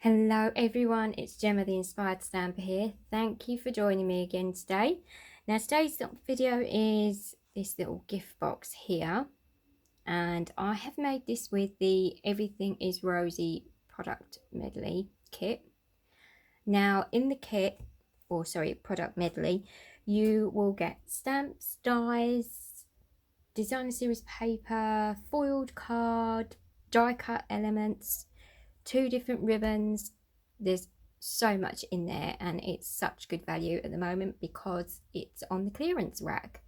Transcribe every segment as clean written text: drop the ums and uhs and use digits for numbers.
Hello everyone, it's Gemma the Inspired Stamper here. Thank you for joining me again today. Now today's video is this little gift box here, and I have made this with the Everything is Rosy product medley kit. Now in the kit, or sorry, product medley, you will get stamps, dies, designer series paper, foiled card, die cut elements, 2 different ribbons. There's so much in there, and it's such good value at the moment because it's on the clearance rack.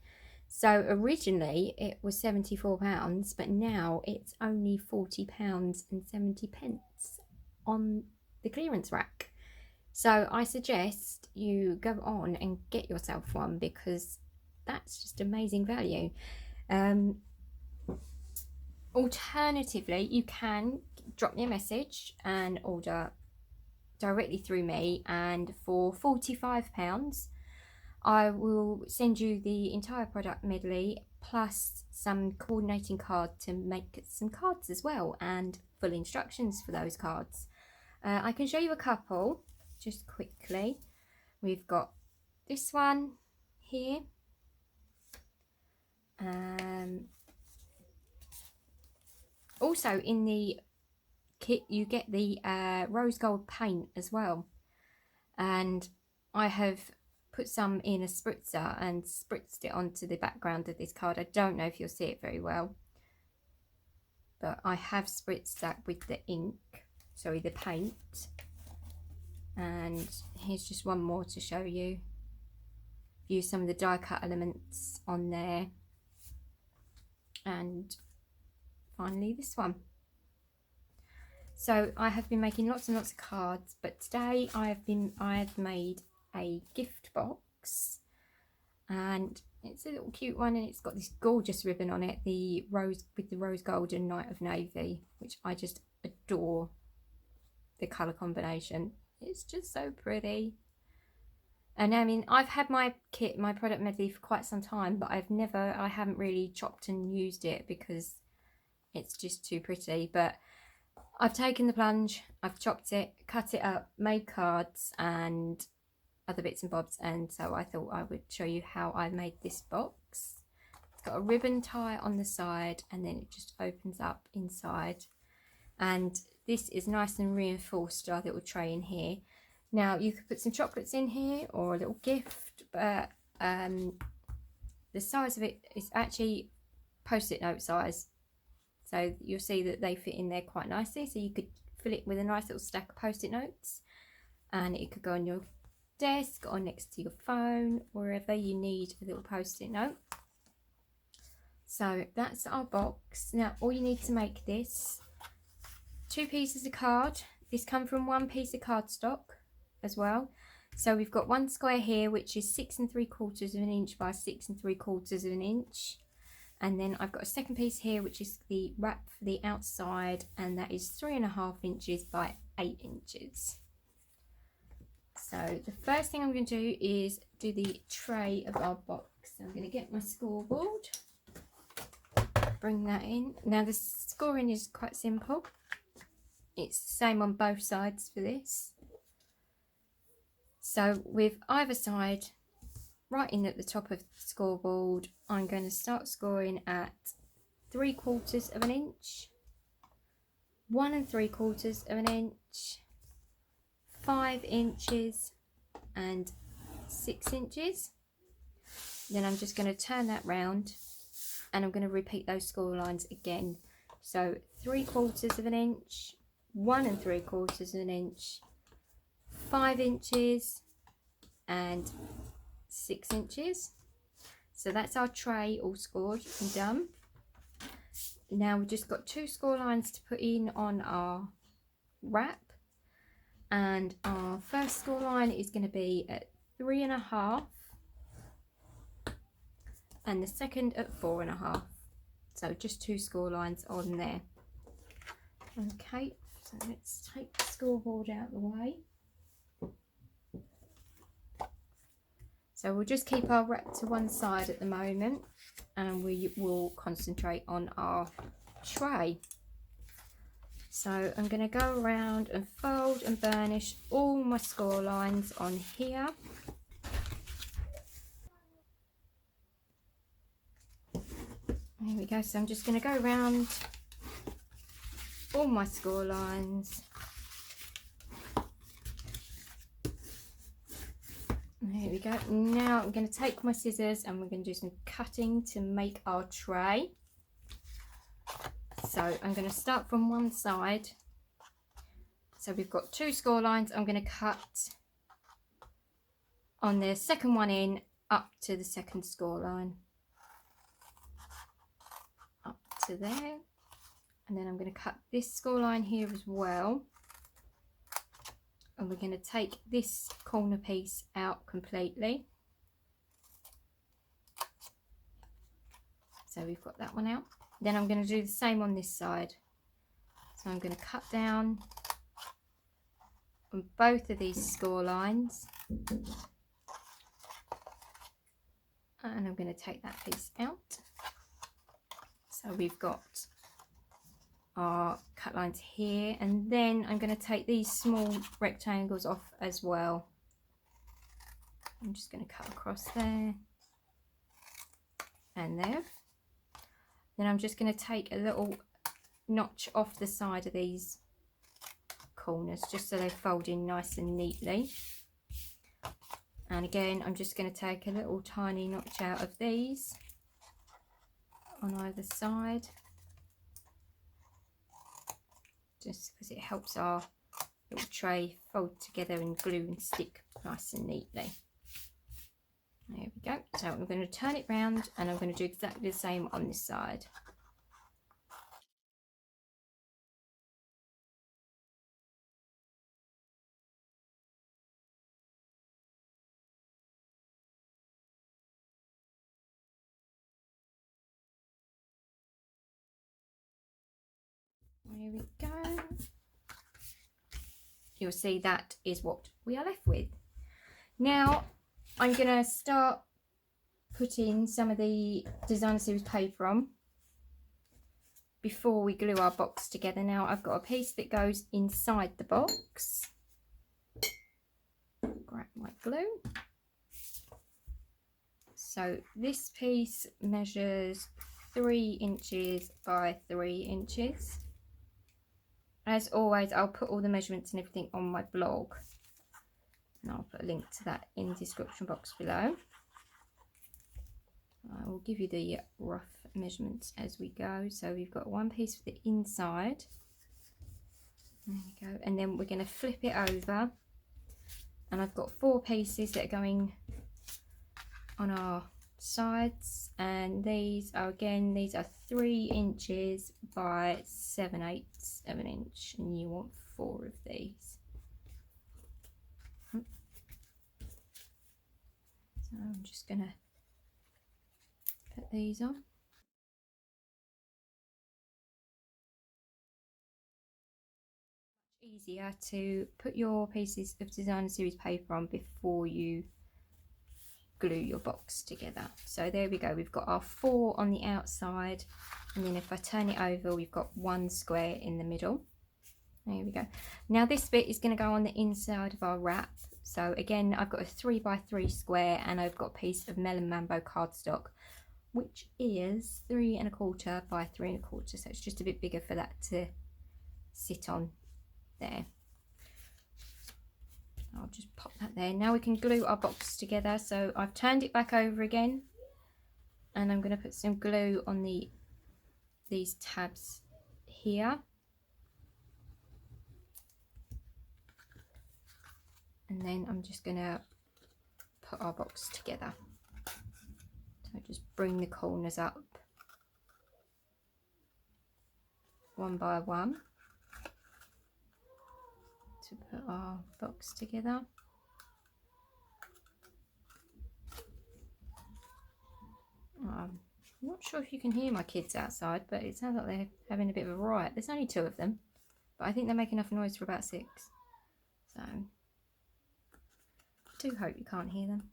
So originally it was £74, but now it's only £40.70 on the clearance rack. So I suggest you go on and get yourself one because that's just amazing value. Alternatively, you can drop me a message and order directly through me, and for £45 I will send you the entire product medley plus some coordinating card to make some cards as well, and full instructions for those cards. I can show you a couple just quickly. We've got this one here, also in the kit you get the rose gold paint as well, and I have put some in a spritzer and spritzed it onto the background of this card. I don't know if you'll see it very well, but I have spritzed that with the ink, sorry, the paint. And here's just one more to show you. Use some of the die cut elements on there, and finally this one. So I have been making lots and lots of cards, but today I have made a gift box, and it's a little cute one, and it's got this gorgeous ribbon on it, the rose with the rose gold and night of navy, which I just adore the colour combination. It's just so pretty. And I mean, I've had my kit, my product medley, for quite some time, but I haven't really chopped and used it because it's just too pretty. But I've taken the plunge, I've chopped it, cut it up, made cards and other bits and bobs, and so I thought I would show you how I made this box. It's got a ribbon tie on the side, and then it just opens up inside, and this is nice and reinforced, our little tray in here. Now you could put some chocolates in here or a little gift, but the size of it is actually post-it note size. So you'll see that they fit in there quite nicely. So you could fill it with a nice little stack of post-it notes, and it could go on your desk or next to your phone, wherever you need a little post-it note. So that's our box. Now all you need to make this, 2 pieces of card. This comes from 1 piece of cardstock as well. So we've got 1 square here, which is 6 3/4 of an inch by 6 3/4 of an inch. And then I've got a second piece here, which is the wrap for the outside, and that is 3.5 inches by 8 inches. So the first thing I'm going to do is do the tray of our box. So I'm going to get my scoreboard, bring that in. Now the scoring is quite simple. It's the same on both sides for this. So with either side, right in at the top of the scoreboard, I'm going to start scoring at 3/4 of an inch, 1 3/4 of an inch, 5 inches and 6 inches. Then I'm just going to turn that round, and I'm going to repeat those score lines again. So 3/4 of an inch, 1 3/4 of an inch, 5 inches and 6 inches. So that's our tray all scored and done. Now we've just got 2 score lines to put in on our wrap, and our first score line is going to be at 3.5 and the second at 4.5. So just 2 score lines on there. Okay, so let's take the scoreboard out of the way. So we'll just keep our wrap to one side at the moment, and we will concentrate on our tray. So I'm going to go around and fold and burnish all my score lines on here. There we go. So I'm just going to go around all my score lines. There we go. Now I'm going to take my scissors and we're going to do some cutting to make our tray. So I'm going to start from one side. So we've got 2 score lines. I'm going to cut on the second one in up to the second score line. Up to there. And then I'm going to cut this score line here as well. And we're going to take this corner piece out completely. So we've got that one out. Then I'm going to do the same on this side. So I'm going to cut down on both of these score lines. And I'm going to take that piece out. So we've got our cut lines here, and then I'm going to take these small rectangles off as well. I'm just going to cut across there and there. Then I'm just going to take a little notch off the side of these corners just so they fold in nice and neatly. And again, I'm just going to take a little tiny notch out of these on either side, just because it helps our little tray fold together and glue and stick nice and neatly. There we go. So I'm going to turn it round and I'm going to do exactly the same on this side. There we go. You'll see that is what we are left with. Now I'm going to start putting some of the designer series paper on before we glue our box together. Now I've got a piece that goes inside the box. Grab my glue. So this piece measures 3 inches by 3 inches. As always, I'll put all the measurements and everything on my blog, and I'll put a link to that in the description box below. I will give you the rough measurements as we go. So we've got one piece for the inside. There we go. And then we're going to flip it over. And I've got 4 pieces that are going on our sides. And these are, again, these are 3 inches by 7/8 of an inch. And you want 4 of these. So I'm just going to put these on. Easier to put your pieces of designer series paper on before you glue your box together. So there we go, we've got our 4 on the outside, and then if I turn it over, we've got 1 square in the middle. There we go. Now this bit is going to go on the inside of our wrap. So again, I've got a 3 by 3 square, and I've got a piece of Melon Mambo cardstock, which is 3 1/4 by 3 1/4. So it's just a bit bigger for that to sit on there. I'll just pop that there. Now we can glue our box together. So I've turned it back over again, and I'm going to put some glue on these tabs here. And then I'm just going to put our box together. So just bring the corners up one by one to put our box together. I'm not sure if you can hear my kids outside, but it sounds like they're having a bit of a riot. There's only 2 of them, but I think they make enough noise for about 6. So I do hope you can't hear them.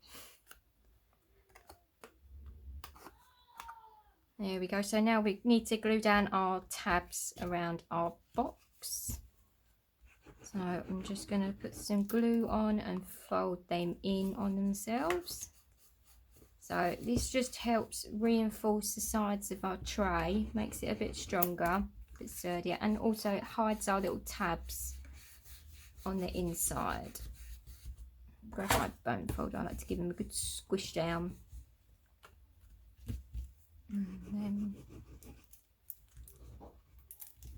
There we go. So now we need to glue down our tabs around our box. box. So I'm just going to put some glue on and fold them in on themselves. So this just helps reinforce the sides of our tray, makes it a bit stronger, a bit sturdier, and also it hides our little tabs on the inside. Graphite bone folder, I like to give them a good squish down. And then,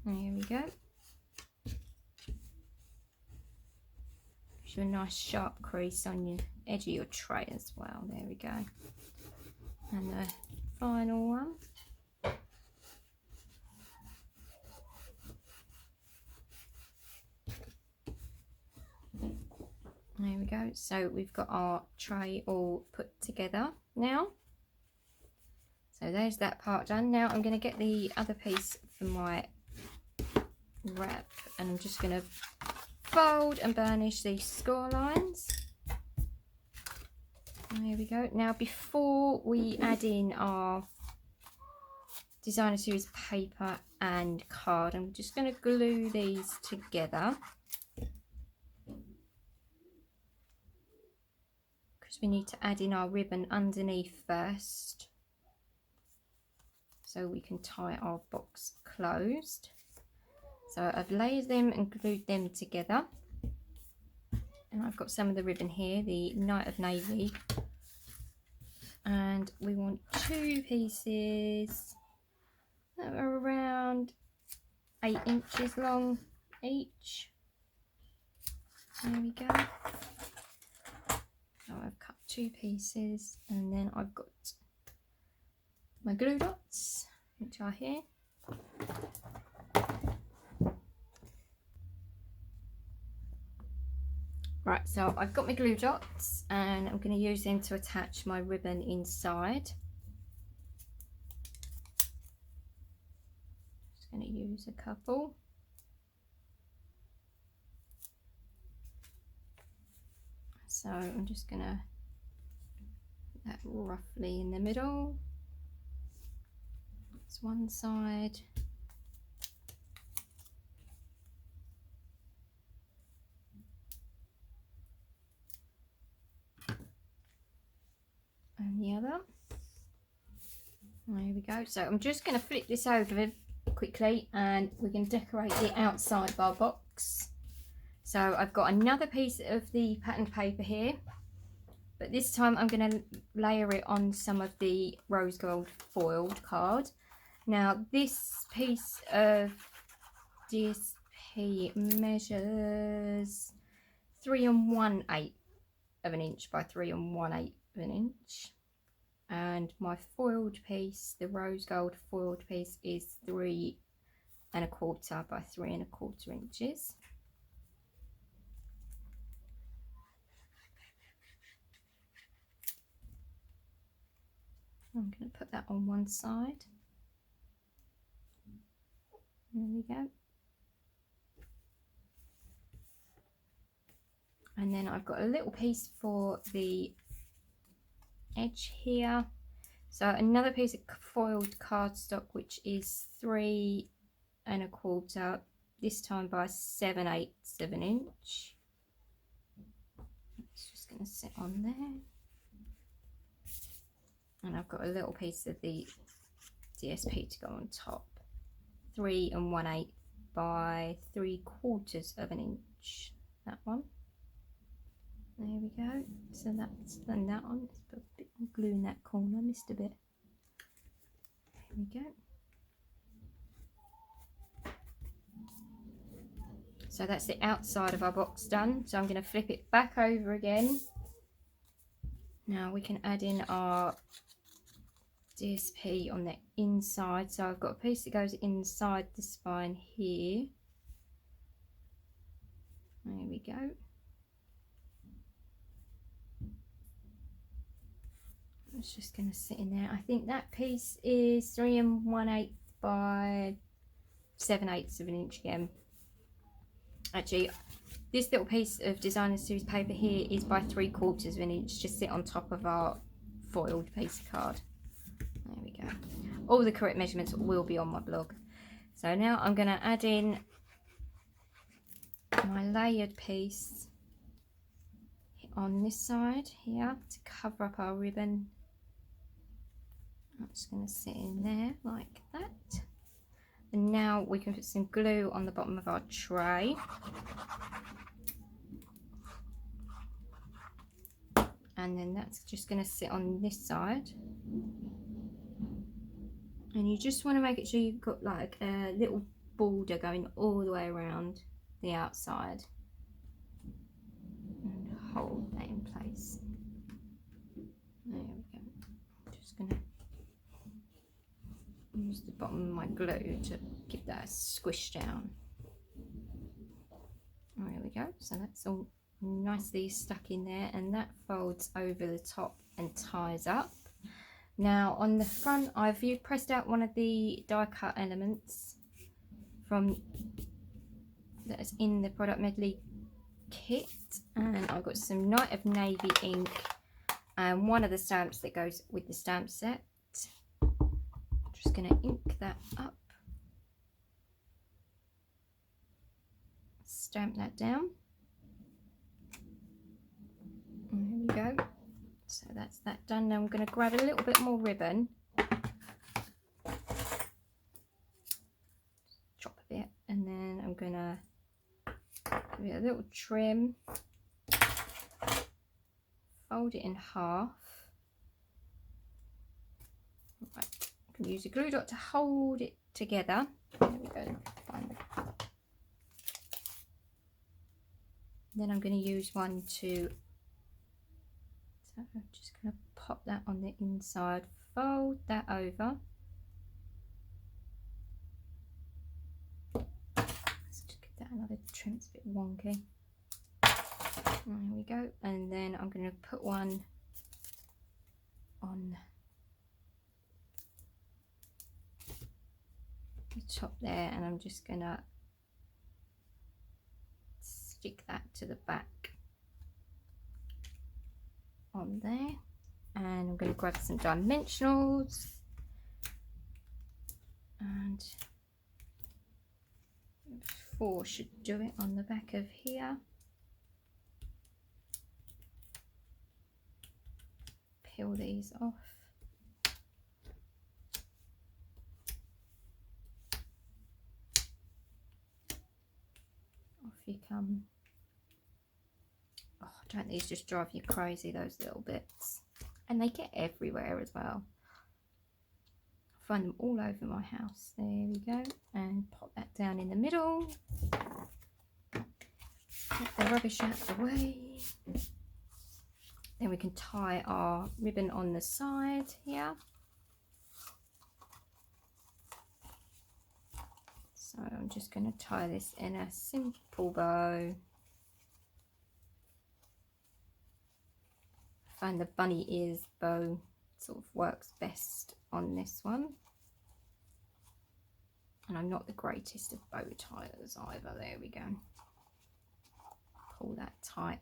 there we go. Gives you a nice sharp crease on your edge of your tray as well. There we go. And the final one. There we go. So we've got our tray all put together now. So there's that part done. Now I'm going to get the other piece for my wrap, and I'm just going to fold and burnish these score lines. There we go. Now before we add in our designer series paper and card, I'm just going to glue these together because we need to add in our ribbon underneath first so we can tie our box closed. So I've layered them and glued them together, and I've got some of the ribbon here, the Night of Navy, and we want 2 pieces that are around 8 inches long each. There we go. So I've cut 2 pieces, and then I've got my glue dots, which are here. Right, so I've got my glue dots and I'm going to use them to attach my ribbon inside. Just going to use a couple. So I'm just going to put that roughly in the middle. That's one side. And the other. There we go. So I'm just going to flip this over quickly and we can decorate the outside of our box. So I've got another piece of the patterned paper here, but this time I'm going to layer it on some of the rose gold foiled card. Now this piece of DSP measures 3 1/8 of an inch by 3 1/8 of an inch, and my foiled piece, the rose gold foiled piece, is 3 1/4 by 3 1/4 inches. I'm going to put that on one side. There we go. And then I've got a little piece for the edge here. So another piece of foiled cardstock, which is 3 1/4, this time by 7/8 of an inch. It's just going to sit on there. And I've got a little piece of the DSP to go on top. 3 1/8 by 3/4 of an inch. That one. There we go. So that's done that one. Let's put a bit more glue in that corner. Missed a bit. There we go. So that's the outside of our box done. So I'm going to flip it back over again. Now we can add in our DSP on the inside. So I've got a piece that goes inside the spine here. There we go. It's just going to sit in there. I think that piece is 3 1/8 by 7/8 of an inch again. Actually, this little piece of designer series paper here is by 3/4 of an inch, just sit on top of our foiled piece of card. There we go. All the correct measurements will be on my blog. So now I'm going to add in my layered piece on this side here to cover up our ribbon. I'm just going to sit in there like that. And now we can put some glue on the bottom of our tray. And then that's just going to sit on this side. And you just want to make it sure you've got like a little border going all the way around the outside. And hold that in place. There we go. I'm just going to use the bottom of my glue to give that a squish down. There we go. So that's all nicely stuck in there, and that folds over the top and ties up. Now on the front, I've pressed out one of the die cut elements from that's in the product medley kit, and I've got some Night of Navy ink and one of the stamps that goes with the stamp set. I'm just going to ink that up, stamp that down. There we go. So that's that done. Now I'm going to grab a little bit more ribbon, chop a bit, and then I'm going to give it a little trim, fold it in half. Right. I can use a glue dot to hold it together. There we go. Then I'm going to use one to, so I'm just going to pop that on the inside, fold that over. Let's just give that another trim, it's a bit wonky. There we go. And then I'm going to put one on the top there, and I'm just going to stick that to the back on there. And I'm going to grab some dimensionals, and 4 should do it on the back of here. Peel these off. Off you come. Oh, don't these just drive you crazy, those little bits? And they get everywhere as well. I find them all over my house. There we go. And pop that down in the middle. Get the rubbish out of the way. Then we can tie our ribbon on the side here. So I'm just going to tie this in a simple bow. I find the bunny ears bow sort of works best on this one. And I'm not the greatest of bow ties either. There we go. Pull that tight.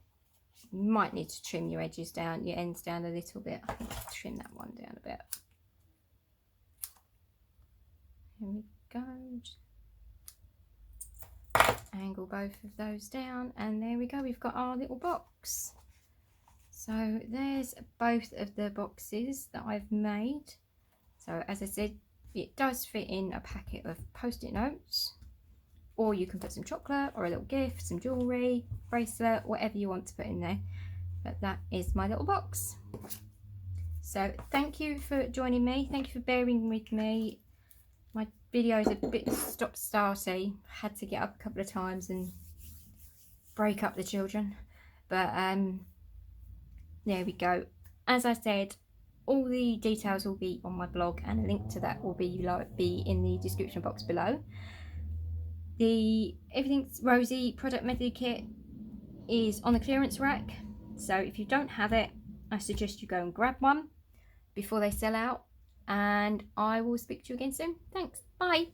You might need to trim your edges down, your ends down a little bit. I think I'll trim that one down a bit. Here we go. Angle both of those down, and there we go. We've got our little box. So there's both of the boxes that I've made. So as I said, it does fit in a packet of post-it notes, or you can put some chocolate or a little gift, some jewellery, bracelet, whatever you want to put in there. But that is my little box. So thank you for joining me. Thank you for bearing with me. My video is a bit stop-starty. Had to get up a couple of times and break up the children. But there we go. As I said, all the details will be on my blog, and a link to that will be in the description box below. The Everything's Rosy product medley kit is on the clearance rack, so if you don't have it, I suggest you go and grab one before they sell out, and I will speak to you again soon. Thanks, bye.